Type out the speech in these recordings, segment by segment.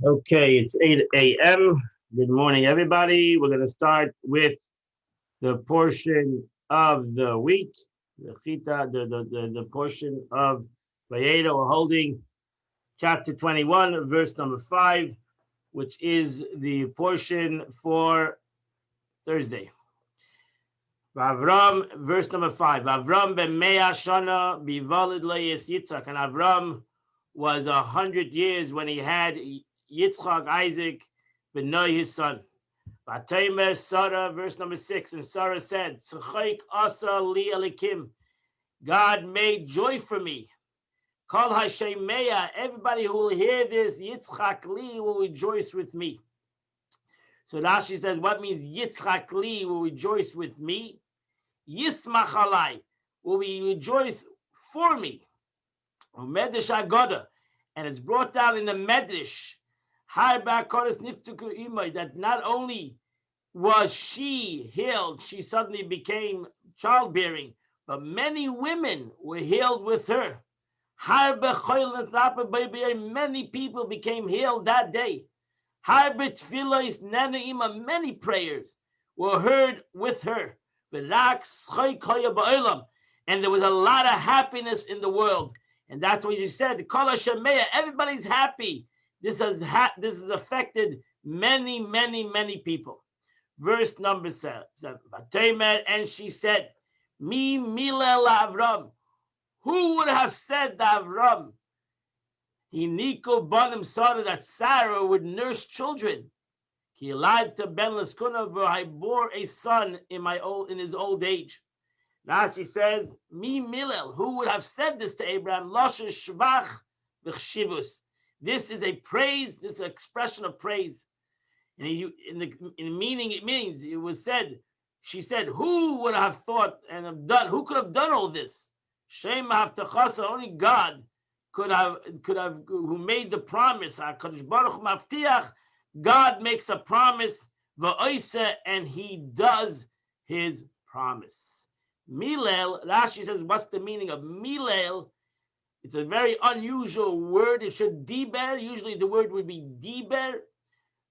Okay, it's 8 a.m. Good morning, everybody. We're going to start with the portion of the week, the chita, the portion of Vayeda. We're holding chapter 21, verse number 5, which is the portion for Thursday. Avram, verse number 5. Avram ben Mea Shana bivalid le'es Yitzchak. And Avram was 100 years when he had Yitzchak, Isaac, Benoy, his son. Vatamer Sarah, verse number 6. And Sarah said, Tzchaik asa li alikim. God made joy for me. Kol Hashemeya, everybody who will hear this, Yitzchak li will rejoice with me. So Rashi says, what means Yitzchak li will rejoice with me? Yismach alai will we rejoice for me. Medrash Agoda, and it's brought down in the Medrash that not only was she healed, she suddenly became childbearing, but many women were healed with her. Many people became healed that day. Many prayers were heard with her. And there was a lot of happiness in the world. And that's what you said. Everybody's happy. This has affected many, many, many people. Verse number 7. And she said, Mi milel Avram. Who would have said to Avram? He Nico Bonim saw that Sarah would nurse children. He lied to Ben Laskuna, where I bore a son in his old age. Now she says, Mi Milel, who would have said this to Abraham? Loshe Shvach v'chshivus. This is a praise, this is an expression of praise. And in the meaning, it means it was said, she said, who would have thought and have done, who could have done all this? Shem Haftachasa, only God could have, who made the promise. HaKadosh Baruch Hu Maftiach, God makes a promise, and he does his promise. Milel, Rashi says, what's the meaning of Milel? It's a very unusual word. It should diber. Usually the word would be diber.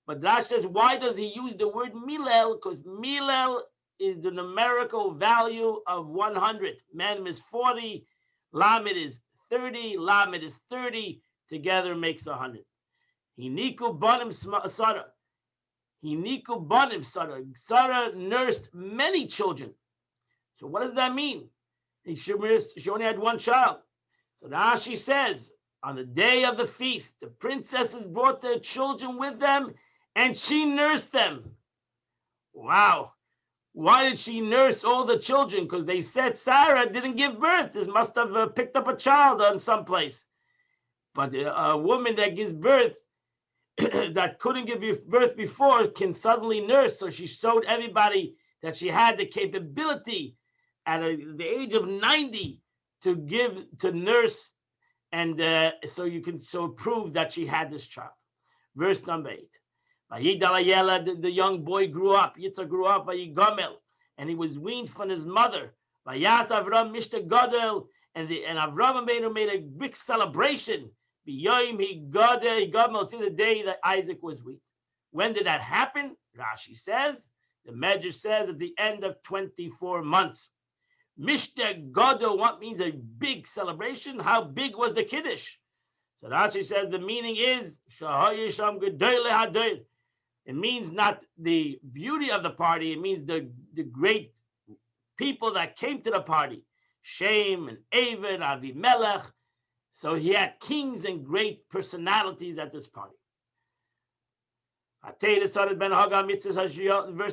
But Rashi says, why does he use the word Milel? Because Milel is the numerical value of 100. Mem is 40, Lamed is 30, Lamed is 30. Together makes 100. Hiniku banim Sarah. Hiniku banim Sarah. Sarah nursed many children. So what does that mean? She only had one child. So now she says, on the day of the feast, the princesses brought their children with them, and she nursed them. Wow. Why did she nurse all the children? Because they said Sarah didn't give birth. This must have picked up a child on someplace. But a woman that gives birth, that couldn't give birth before, can suddenly nurse. So she showed everybody that she had the capability at the age of 90 to nurse, and so you can prove that she had this child. Verse number 8. The young boy grew up. Yitzhak grew up. And he was weaned from his mother. Avram mishta gadol, and Avram made a big celebration. See the day that Isaac was weaned. When did that happen? Rashi says, the Medrash says, at the end of 24 months. Mishta gadol, what means a big celebration? How big was the Kiddush? So Rashi says the meaning is it means not the beauty of the party, it means the great people that came to the party. Shem and Avid, Avimelech. So he had kings and great personalities at this party. Verse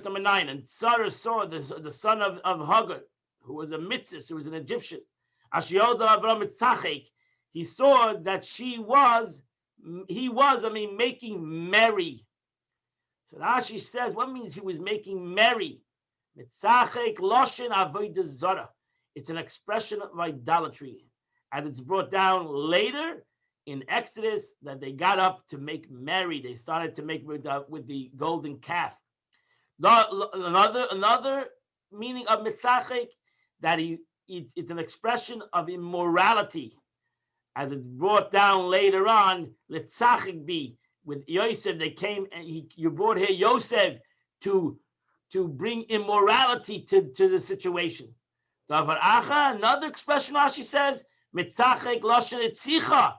number 9. And Sarah saw the son of Hagar, who was a mitzvah, who was an Egyptian. He saw that he was making merry. So Rashi says, what means he was making merry? It's an expression of idolatry, as it's brought down later in Exodus that they got up to make merry. They started to make with the golden calf. Another meaning of mitzachek, that it's an expression of immorality, as it's brought down later on. Litzachik be with Yosef, they came and you brought here Yosef to bring immorality to the situation. Another expression Rashi says, mitzachek lashon etzicha,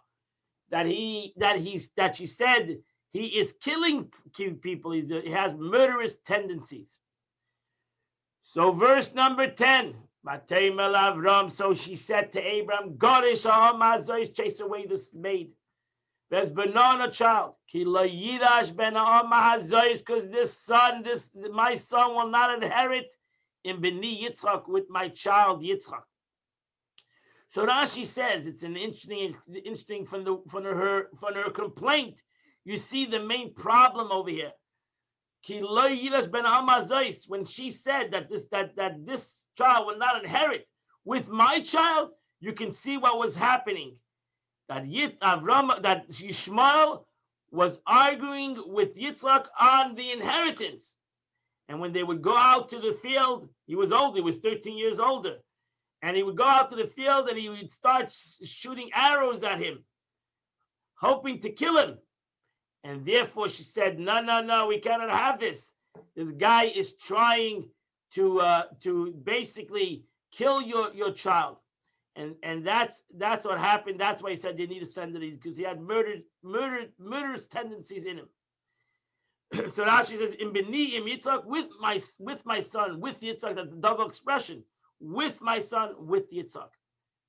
that she said he is killing people. He has murderous tendencies. So verse number 10, so she said to Abraham, Gorish ha'amazois, chase away this maid. There's banana child. Because this son, my son will not inherit in Beni Yitzchak with my child Yitzchak. So Rashi says it's an interesting from her complaint. You see the main problem over here. When she said that this child will not inherit with my child, you can see what was happening. That Yishmael was arguing with Yitzchak on the inheritance. And when they would go out to the field, he was old, he was 13 years older. And he would go out to the field and he would start shooting arrows at him, hoping to kill him. And therefore she said, no, we cannot have this. This guy is trying to basically kill your child. And that's what happened. That's why he said they need to send it, because he had murderous tendencies in him. So Rashi says, "In Beni im Yitzchak, with my son, with Yitzchak." That's the double expression, with my son, with Yitzchak.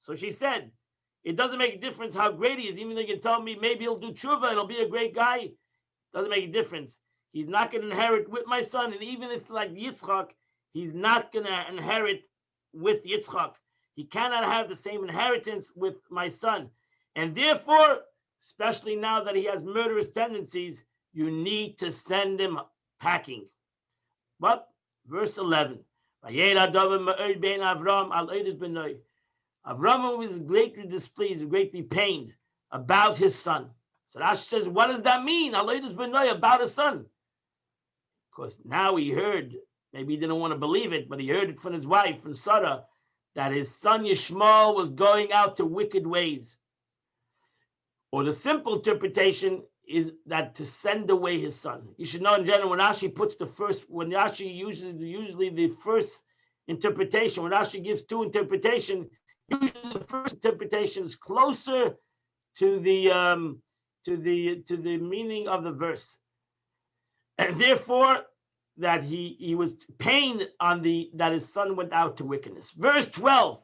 So she said, it doesn't make a difference how great he is. Even though you can tell me maybe he'll do tshuva, he'll be a great guy. Doesn't make a difference. He's not going to inherit with my son, and even if like Yitzchak, he's not going to inherit with Yitzchak. He cannot have the same inheritance with my son. And therefore, especially now that he has murderous tendencies, you need to send him packing. But verse 11. Avram was greatly displeased, greatly pained about his son. So Rashi says, what does that mean? About his son. Because now he heard, maybe he didn't want to believe it, but he heard it from his wife, from Sarah, that his son Yishmael was going out to wicked ways. Or the simple interpretation is that to send away his son. You should know in general, when Rashi usually the first interpretation, when Rashi gives two interpretations, usually the first interpretation is closer to the meaning of the verse. And therefore, that he was pained on that his son went out to wickedness. Verse 12.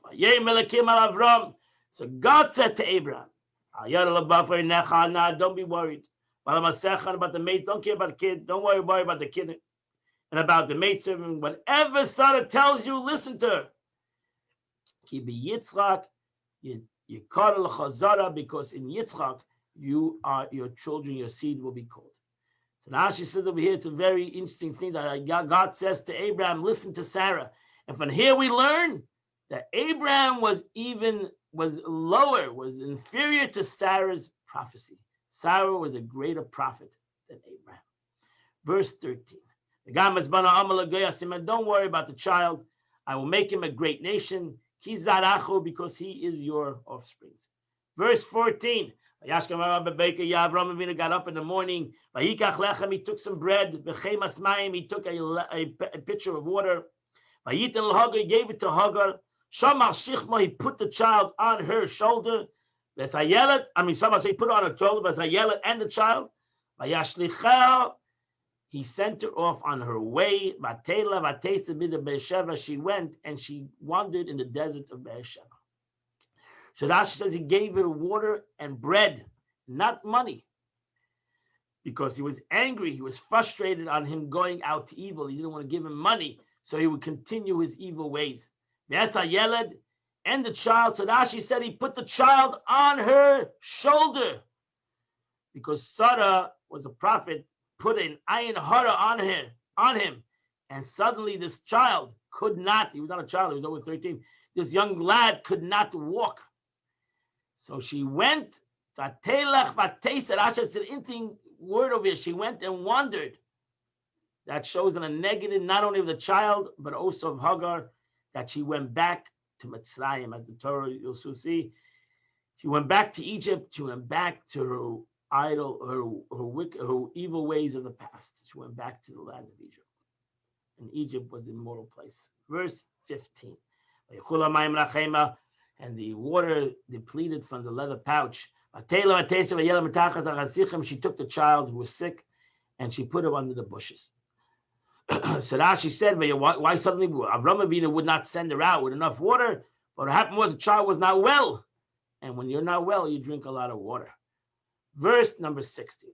So God said to Abraham, don't be worried about the maid, don't care about the kid, don't worry about the kid and about the maidservant. Whatever Sarah tells you, listen to her. Because in Yitzchak, your children, your seed will be called. So now she says over here, it's a very interesting thing that God says to Abraham, listen to Sarah. And from here we learn that Abraham was lower, was inferior to Sarah's prophecy. Sarah was a greater prophet than Abraham. Verse 13. Don't worry about the child. I will make him a great nation. Because he is your offspring. Verse 14. Avram got up in the morning. He took some bread. He took a pitcher of water. He gave it to Hagar. He put the child on her shoulder. He put it on her shoulder. And the child. He sent her off on her way. She went and she wandered in the desert of Beersheba. So Rashi says he gave her water and bread, not money, because he was angry. He was frustrated on him going out to evil. He didn't want to give him money, so he would continue his evil ways. And the child. So Rashi said he put the child on her shoulder, because Sarah was a prophet, put an ayin hara on him, and suddenly this child could not. He was not a child. He was over 13. This young lad could not walk. So she went. Rashi said an interesting word over here. She went and wandered. That shows in a negative, not only of the child, but also of Hagar, that she went back to Mitzrayim, as the Torah you'll soon see. She went back to Egypt. She went back to her evil ways of the past. She went back to the land of Egypt. And Egypt was the immortal place. Verse 15. And the water depleted from the leather pouch. She took the child who was sick and she put him under the bushes. So now she said, why suddenly Avram Avinu would not send her out with enough water? What happened was the child was not well. And when you're not well, you drink a lot of water. Verse number 60.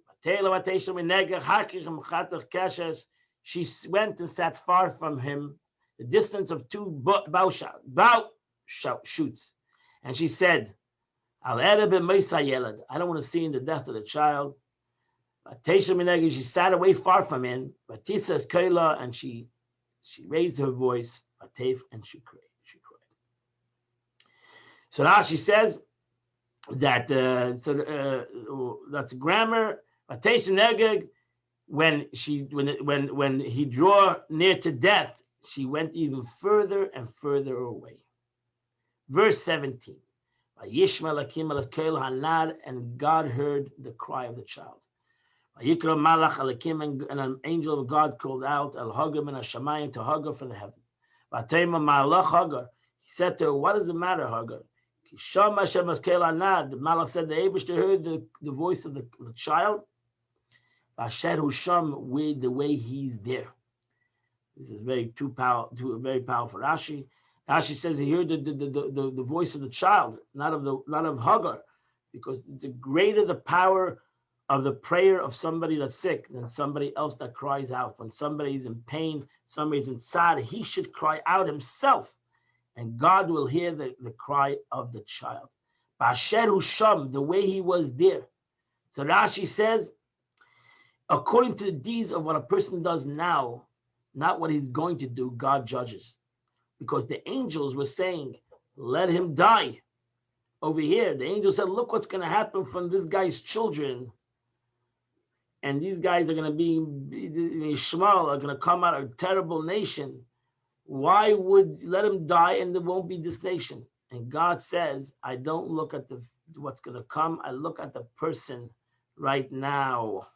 She went and sat far from him, the distance of 2 bow shoots. And she said, I don't want to see in the death of the child. She sat away far from him. And she raised her voice, and she cried. So now she says that that's grammar. When he drew near to death, she went even further and further away. Verse 17. And God heard the cry of the child. And an angel of God called out to Hagar from the heaven. He said to her, what is the matter, Hagar? The Malach said, the Eibishter heard the voice of the child. With the way he's there. This is very powerful. Rashi says he heard the voice of the child, not of Hagar, because it's greater the power of the prayer of somebody that's sick than somebody else that cries out. When somebody's in pain, somebody's in tzad, he should cry out himself, and God will hear the cry of the child. Ba'asher hu sham, the way he was there. So Rashi says, according to the deeds of what a person does now, not what he's going to do, God judges. Because the angels were saying, let him die. Over here, the angel said, look what's going to happen from this guy's children. And these guys are going to be Ishmael, are going to come out of a terrible nation. Why would let him die and there won't be this nation? And God says, I don't look at what's going to come. I look at the person right now.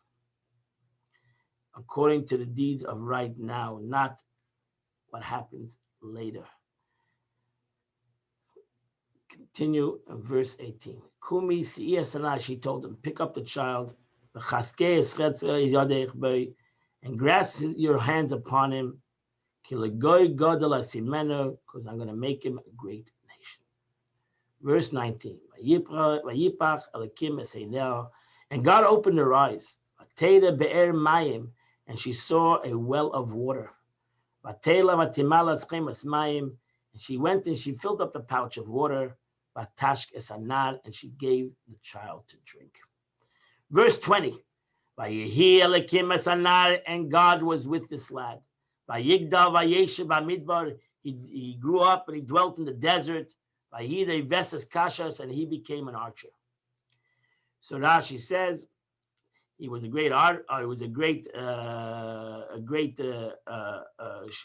According to the deeds of right now, not what happens later. Continue in verse 18. Kumi si'iyasana, she told him, pick up the child, and grasp your hands upon him, because I'm going to make him a great nation. Verse 19. And God opened her eyes. And she saw a well of water. And she went and she filled up the pouch of water. And she gave the child to drink. Verse 20. And God was with this lad. He grew up and he dwelt in the desert. And he became an archer. So Rashi says, he was a great art. He was he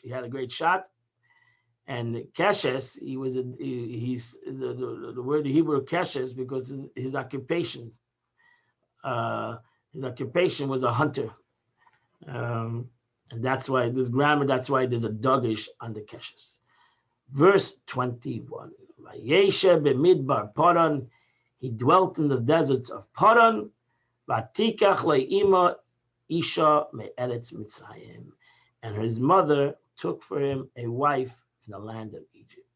had a great shot. And Keshes, he's the word Hebrew Keshes because his occupation was a hunter, and that's why this grammar. That's why there's a dogish on the Keshes. Verse 21. Vayeshe b'midbar Paran. He dwelt in the deserts of Paran. Vatikach le'ima isha me'eretz Mitzrayim, and his mother took for him a wife from the land of Egypt.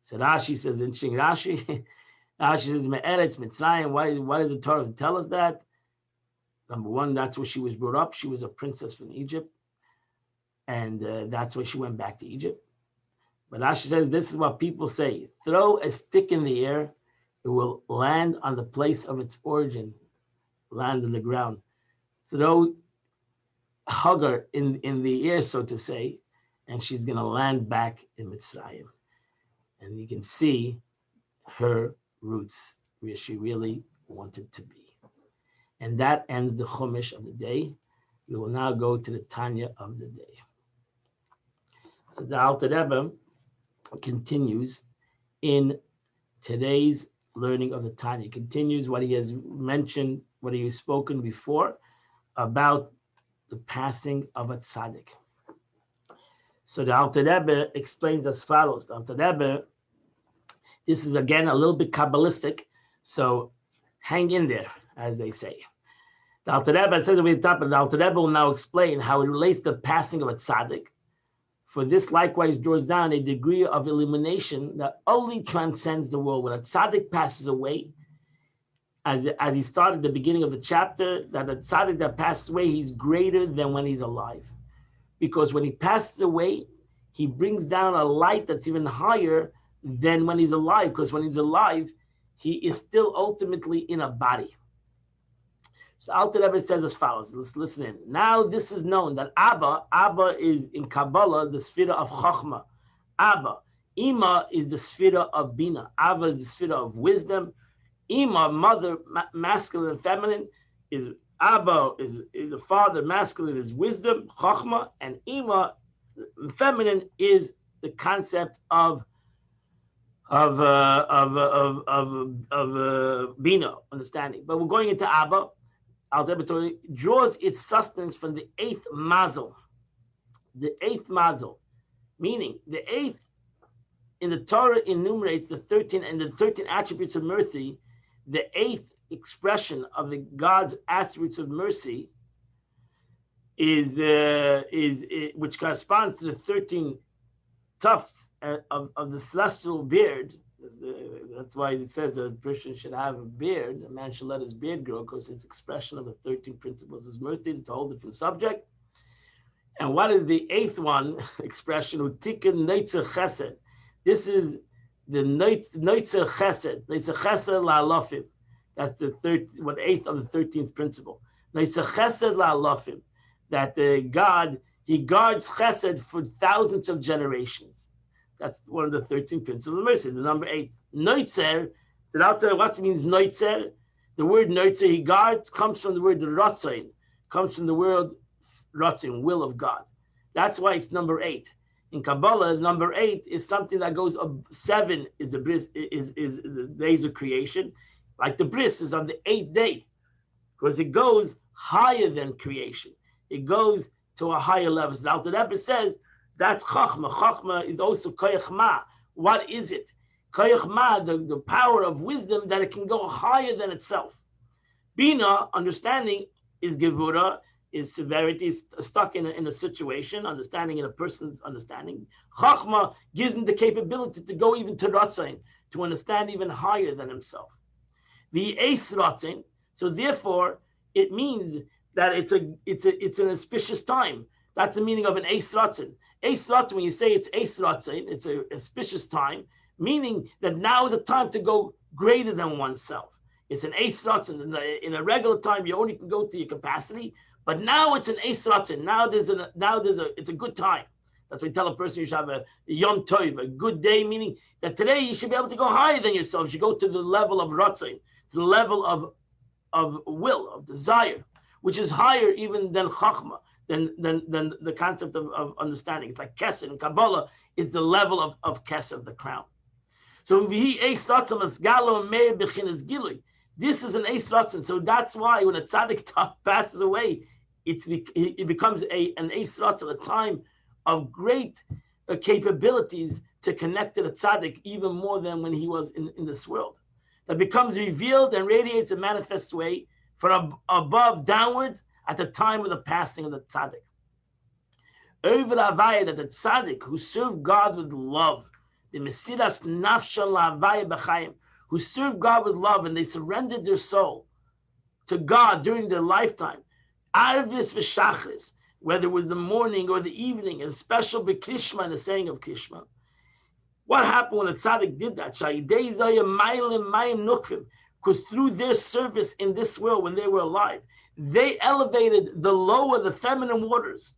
So Rashi says, interesting Rashi. Rashi says me'eretz Mitzrayim. Why does the Torah tell us that? Number one, that's where she was brought up. She was a princess from Egypt, and that's where she went back to Egypt. But Rashi says this is what people say: throw a stick in the air, it will land on the place of its origin. Land on the ground. Throw Hagar in the air, so to say, and she's going to land back in Mitzrayim. And you can see her roots where she really wanted to be. And that ends the Chumash of the day. We will now go to the Tanya of the day. So the Alter Rebbe continues in today's learning of the Tanya. Continues what he has mentioned what he spoken before about the passing of a tzaddik. So the Alter Rebbe explains as follows. The Alter Rebbe, this is again a little bit Kabbalistic, so hang in there, as they say. The Alter Rebbe says at the top, the Alter Rebbe will now explain how it relates to the passing of a tzaddik. For this likewise draws down a degree of illumination that only transcends the world. When a tzaddik passes away, as he started at the beginning of the chapter, that a tzaddik that passes away, he's greater than when he's alive. Because when he passes away, he brings down a light that's even higher than when he's alive. Because when he's alive, he is still ultimately in a body. So Alter Rebbe says as follows. Let's listen in. Now this is known that Abba is in Kabbalah the sphere of Chochmah. Abba. Ima is the sphere of Bina. Abba is the sphere of wisdom. Ima, mother, masculine and feminine, is Abba is the father, masculine is wisdom, Chochmah, and Ima, feminine, is the concept of Bina, understanding. But we're going into Abba. Alter Rebbe draws its sustenance from the eighth mazel. The eighth mazel, meaning the eighth in the Torah enumerates the 13 attributes of mercy. The eighth expression of the God's attributes of mercy is which corresponds to the 13 tufts of the celestial beard. That's why it says a person should have a beard. A man should let his beard grow because it's expression of the 13 principles of mercy. It's a whole different subject. And what is the eighth one expression? Utikin neitzer chesed. This is the neitzer chesed. Neitzer chesed la'alofim. That's the eighth of the 13th principle. Neitzer chesed la'alofim. That God, he guards chesed for thousands of generations. That's one of the 13 principles of mercy, the number 8. Noitzer, what means noitzer? The word noitzer, he guards, comes from the word rotzain, comes from the word rotzain, will of God. That's why it's number 8. In Kabbalah, number 8 is something that goes up. 7 is the bris, is the days of creation, like the bris is on the 8th day, because it goes higher than creation. It goes to a higher level. So the Alter Rebbe says, that's Chachma. Chachma is also Koyach Ma. What is it? Koyach Ma, the power of wisdom, that it can go higher than itself. Bina, understanding, is Gevura, is severity, is stuck in a situation, understanding in a person's understanding. Chachma gives him the capability to go even to Ratzain, to understand even higher than himself. The Eis Ratzain, so therefore, it means that it's an auspicious time. That's the meaning of an Eis Ratzin. Eis Ratzin, when you say it's Eis Ratzin, it's an auspicious time, meaning that now is a time to go greater than oneself. It's an Eis Ratzin. In a regular time, you only can go to your capacity, but now it's an Eis Ratzin. It's a good time. That's why we tell a person you should have a Yom Tov, a good day, meaning that today you should be able to go higher than yourself. You should go to the level of Ratzin, to the level of will, of desire, which is higher even than Chachma. Than the concept of understanding. It's like Kesed in Kabbalah is the level of Kesed, the crown. So this is an Eis Ratzin. So that's why when a tzaddik passes away, it becomes an Eis Ratzin, a time of great capabilities to connect to the tzaddik even more than when he was in this world. That becomes revealed and radiates in manifest way from above downwards at the time of the passing of the tzaddik. Over Havaya, that the tzaddik who served God with love, the Mesiras Nafshon L'Havaya B'Chaim, who served God with love and they surrendered their soul to God during their lifetime, Arvis V'Shachris, whether it was the morning or the evening, a special B'Krishma in the saying of Krishma. What happened when the tzaddik did that? Because through their service in this world when they were alive, they elevated the lower, the feminine waters,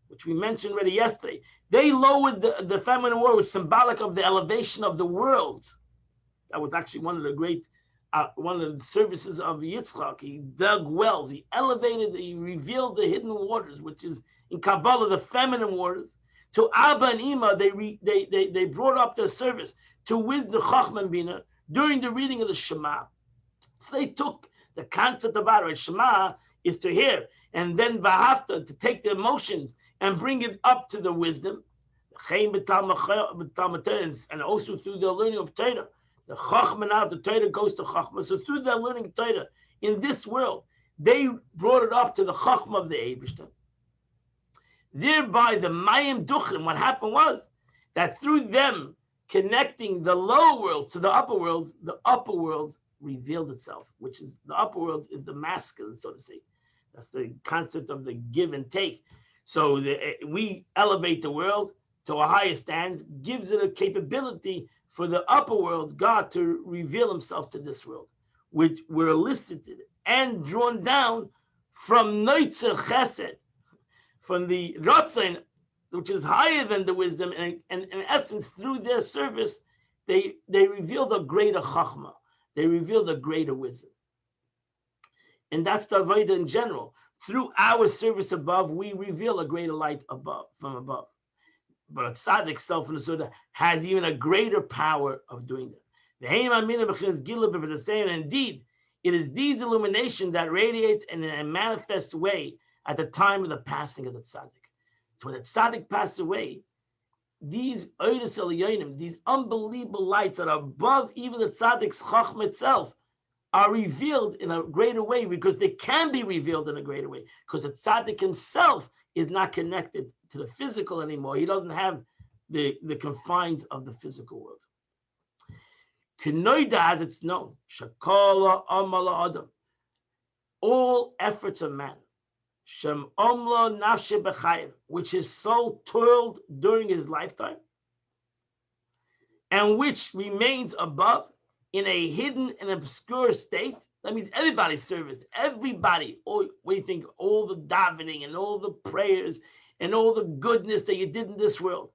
which we mentioned already yesterday. They lowered the feminine water, which is symbolic of the elevation of the world. That was actually one of the services of Yitzchak. He dug wells, he revealed the hidden waters, which is in Kabbalah, the feminine waters. To Abba and Ima, they brought up their service to wisdom, Chachma and Bina, during the reading of the Shema. So they took The concept about it, Shema, is to hear, and then Vahafta, to take the emotions and bring it up to the wisdom. And also through the learning of Torah. The Chachma of the Torah goes to Chachma. So through their learning of Torah in this world, they brought it up to the Chachma of the Eibishter. Thereby, the Mayim Duchim, what happened was that through them connecting the lower worlds to the upper worlds revealed itself, which is the upper worlds is the masculine, so to say. That's the concept of the give and take. So we elevate the world to a higher stance, gives it a capability for the upper worlds, God, to reveal himself to this world, which were elicited and drawn down from Noitzer Chesed, from the Ratzon, which is higher than the wisdom, and in essence, through their service, they reveal a greater Chachma, they reveal a greater wisdom. And that's the Avodah in general. Through our service above, we reveal a greater light above, from above. But a tzaddik self in the Suda has even a greater power of doing that. And indeed, it is these illumination that radiates in a manifest way at the time of the passing of the tzaddik. So when the tzaddik passed away, these Oidus Elyonim, these unbelievable lights that are above even the tzaddik's chachma itself, are revealed in a greater way, because they can be revealed in a greater way, because the tzaddik himself is not connected to the physical anymore. He doesn't have the confines of the physical world. Kenoida, as it's known, Shakala Amala Adam, all efforts of man, Shem Omla Nafshe Bechayev, which his soul toiled during his lifetime, and which remains above in a hidden and obscure state. That means everybody's service, everybody. What do you think? All the davening and all the prayers and all the goodness that you did in this world,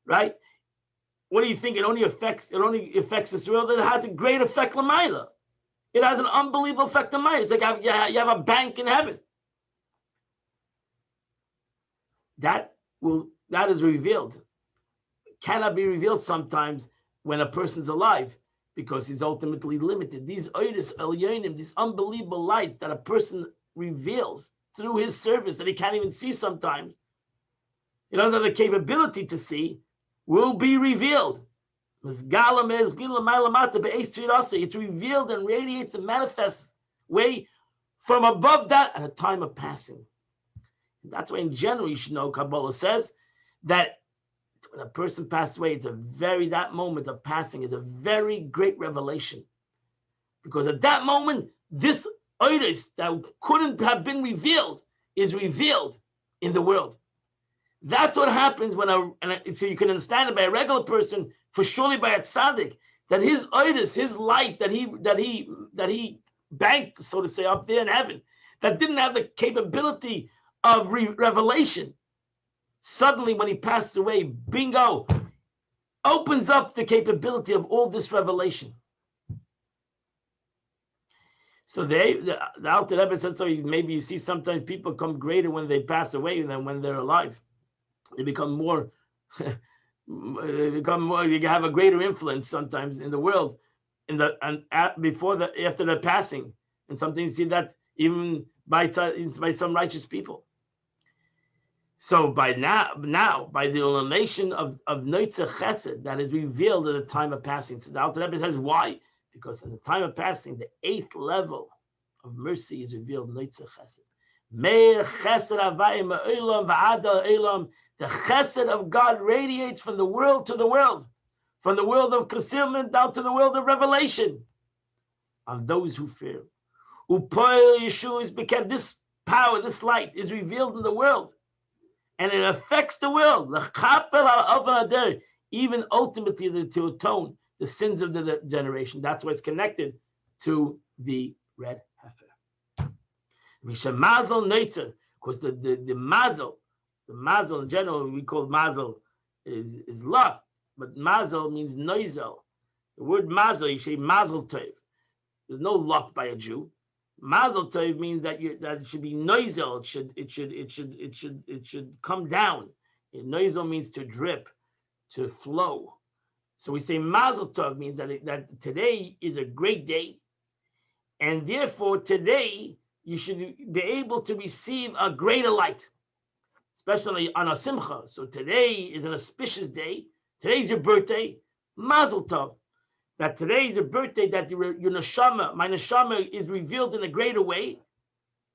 right? What do you think? It only affects this world. It has a great effect l'mayla. It has an unbelievable effect on mind. It's like you have a bank in heaven. That is revealed. It cannot be revealed sometimes when a person's alive, because he's ultimately limited. These Oidus Elyonim, these unbelievable lights that a person reveals through his service that he can't even see sometimes, he doesn't have the capability to see, will be revealed. It's revealed and radiates and manifests way from above that at a time of passing. That's why in general you should know, Kabbalah says that when a person passes away, that moment of passing is a very great revelation. Because at that moment, this oidus that couldn't have been revealed is revealed in the world. That's what happens so you can understand it by a regular person, for surely by a tzaddik, that his oidus, his light that he banked, so to say, up there in heaven, that didn't have the capability of revelation, suddenly when he passes away, bingo, opens up the capability of all this revelation. So the Alter Rebbe said, so maybe you see sometimes people become greater when they pass away than when they're alive. They become more, you have a greater influence sometimes in the world, after their passing. And sometimes you see that even by some righteous people. So by the illumination of Noitzer Chesed that is revealed at the time of passing. So the Alter Rebbe says, why? Because in the time of passing, the 8th level of mercy is revealed, Noitzer Chesed. Meir Chesed Havayim Ha'olam V'Ada Ha'olam. The Chesed of God radiates from the world to the world, from the world of concealment down to the world of revelation, on those who fear. Upoil Yeshua is because this power, this light is revealed in the world. And it affects the world, even ultimately to atone the sins of the generation. That's why it's connected to the red heifer. Mazel Neitzer, because the mazel in general, we call mazel is luck, but mazel means noizel. The word mazel, you say mazel tov. There's no luck by a Jew. Mazel tov means that it should be noizel. It should come down. Noizel means to drip, to flow. So we say mazel tov means that today is a great day, And therefore, today, you should be able to receive a greater light, especially on a simcha. So today is an auspicious day. Today's your birthday. Mazel tov. That today is your birthday, that your neshama, my neshama, is revealed in a greater way.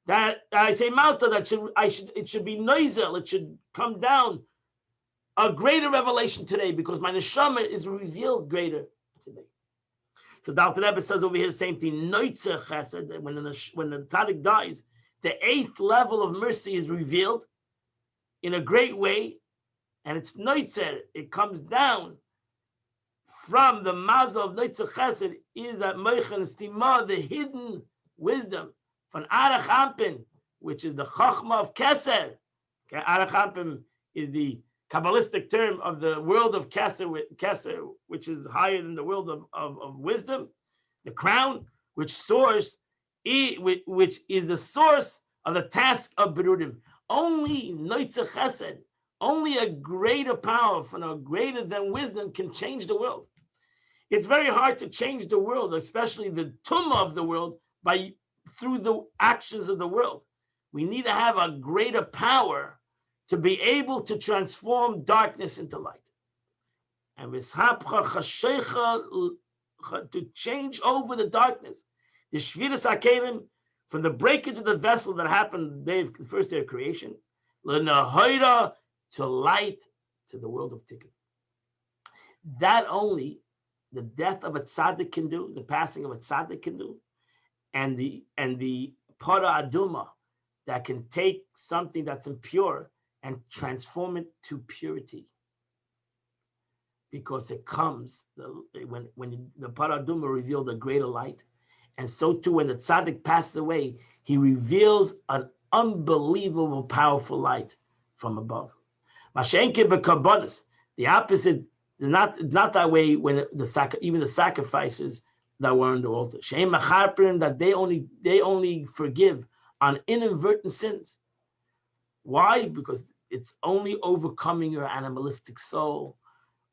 That I say mazel tov, it should be noizel, it should come down a greater revelation today, because my neshama is revealed greater today. So the Alter Rebbe says over here the same thing. Noitzer chesed, when the tzaddik dies, the 8th level of mercy is revealed in a great way, and it's noitzer. It comes down from the mazel of noitzer chesed, is that moichen stima, the hidden wisdom from arach ampin, which is the chachma of keser. Okay, arach ampin is the Kabbalistic term of the world of Keser, which is higher than the world of wisdom, the crown, which is the source of the task of Berudim. Only Noitzer Chesed, only a greater power from a greater than wisdom can change the world. It's very hard to change the world, especially the tumah of the world, through the actions of the world. We need to have a greater power to be able to transform darkness into light. And to change over the darkness. The Shviras HaKelim, from the breakage of the vessel that happened the first day of creation, to light to the world of Tikkun. That only the death of a tzaddik can do, the passing of a tzaddik can do, and the para aduma that can take something that's impure and transform it to purity, because it comes when the paraduma revealed a greater light, and so too when the tzaddik passes away, he reveals an unbelievable, powerful light from above. The opposite, not that way when even the sacrifices that were on the altar, that they only forgive on inadvertent sins. Why? Because it's only overcoming your animalistic soul,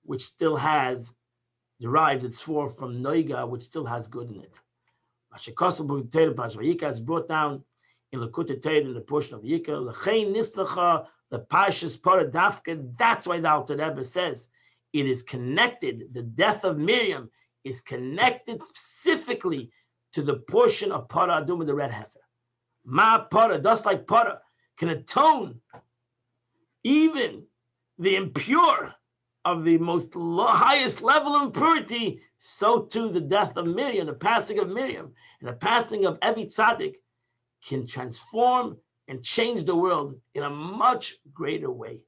which still derives its form from Noiga, which still has good in it. Is brought down in Likutei Torah in the portion of Yikra. L'chein nistacha, the Parshas Paradafka. That's why the Alter Rebbe says it is connected. The death of Miriam is connected specifically to the portion of Para Aduma, the red heifer. Ma Para, just like Para can atone even the impure of the highest level of impurity, so too the death of Miriam, the passing of Miriam, and the passing of every tzaddik can transform and change the world in a much greater way.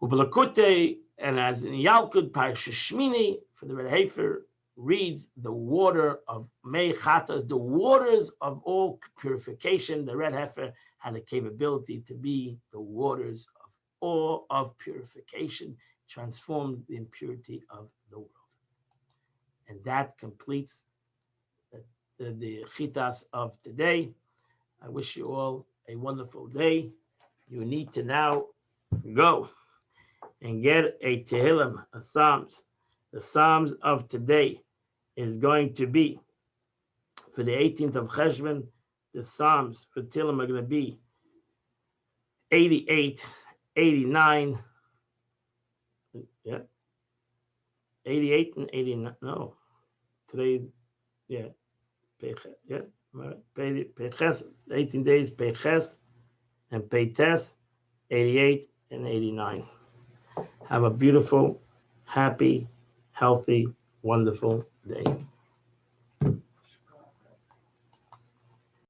Ubelakute, and as in Yalkut, Parashat Shmini, for the red heifer, reads the water of Mei Chatas, the waters of all purification. The red heifer had the capability to be the waters of all of purification, transform the impurity of the world. And that completes the chitas of today. I wish you all a wonderful day. You need to now go and get a Tehillim, a Psalms. The Psalms of today is going to be for the 18th of Cheshvan. The Psalms for Tehillim are going to be 88, 89, 88 and 89. No, today's, Peches, 18 days, Peches and Peites, 88 and 89. Have a beautiful, happy, healthy, wonderful day.